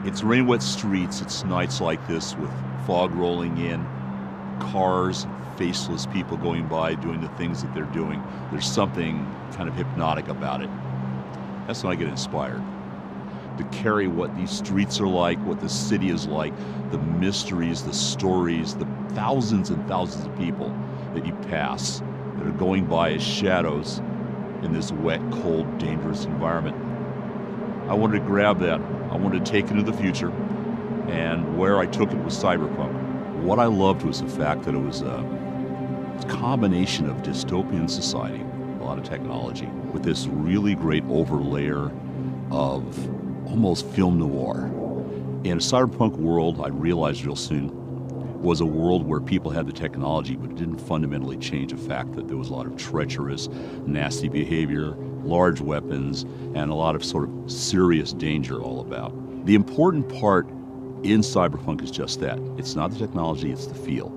It's rain-wet streets, it's nights like this with fog rolling in, cars, faceless people going by doing the things that they're doing. There's something kind of hypnotic about it. That's when I get inspired to carry what these streets are like, what the city is like, the mysteries, the stories, the thousands and thousands of people that you pass that are going by as shadows in this wet, cold, dangerous environment. I wanted to grab that. I wanted to take it into the future, and where I took it was Cyberpunk. What I loved was the fact that it was a combination of dystopian society, a lot of technology, with this really great overlayer of almost film noir. In a cyberpunk world, I realized real soon, was a world where people had the technology, but it didn't fundamentally change the fact that there was a lot of treacherous, nasty behavior, large weapons, and a lot of sort of serious danger all about. The important part in Cyberpunk is just that. It's not the technology, it's the feel.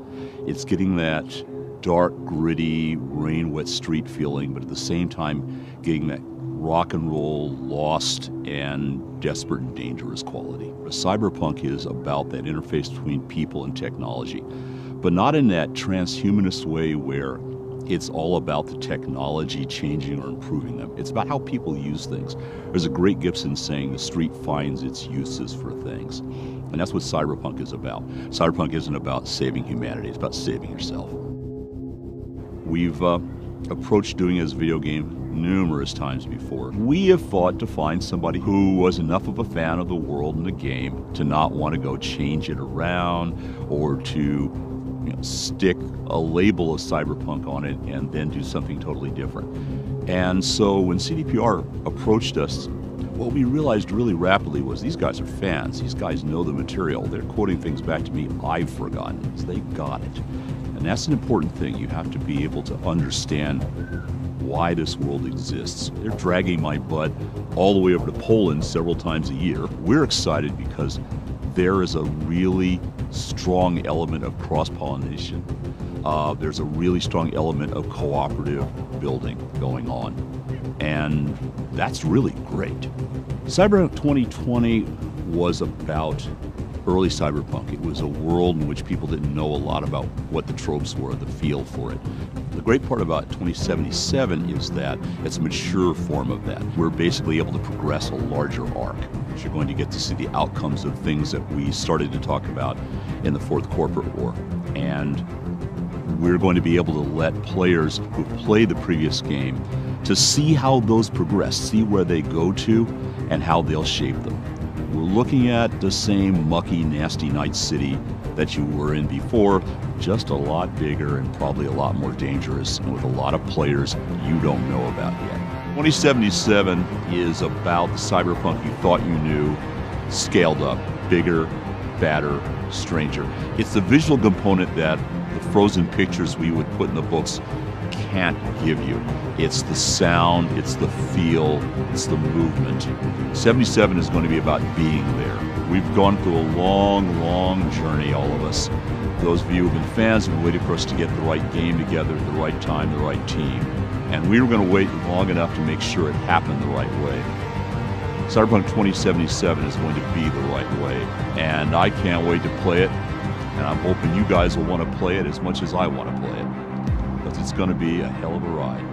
It's getting that dark, gritty, rain-wet street feeling, but at the same time getting that rock and roll, lost, and desperate and dangerous quality. Cyberpunk is about that interface between people and technology, but not in that transhumanist way where it's all about the technology changing or improving them. It's about how people use things. There's a great Gibson saying, the street finds its uses for things. And that's what Cyberpunk is about. Cyberpunk isn't about saving humanity, it's about saving yourself. We've approached doing it as a video game numerous times before. We have fought to find somebody who was enough of a fan of the world and the game to not want to go change it around or to stick a label of Cyberpunk on it and then do something totally different. And so when CDPR approached us, what we realized really rapidly was these guys are fans. These guys know the material. They're quoting things back to me I've forgotten. So they got it. And that's an important thing. You have to be able to understand why this world exists. They're dragging my butt all the way over to Poland several times a year. We're excited because there is a really strong element of cross-pollination. There's a really strong element of cooperative building going on. And that's really great. Cyberpunk 2020 was about early cyberpunk. It was a world in which people didn't know a lot about what the tropes were, the feel for it. The great part about 2077 is that it's a mature form of that. We're basically able to progress a larger arc. You're going to get to see the outcomes of things that we started to talk about in the Fourth Corporate War. And we're going to be able to let players who play the previous game to see how those progress, see where they go to, and how they'll shape them. We're looking at the same mucky, nasty Night City that you were in before, just a lot bigger and probably a lot more dangerous, and with a lot of players you don't know about yet. 2077 is about the cyberpunk you thought you knew, scaled up, bigger, badder, stranger. It's the visual component that the frozen pictures we would put in the books can't give you. It's the sound, it's the feel, it's the movement. 77 is going to be about being there. We've gone through a long, long journey, all of us. Those of you who've been fans have waited for us to get the right game together at the right time, the right team. And we were going to wait long enough to make sure it happened the right way. Cyberpunk 2077 is going to be the right way. And I can't wait to play it. And I'm hoping you guys will want to play it as much as I want to play it. Because it's going to be a hell of a ride.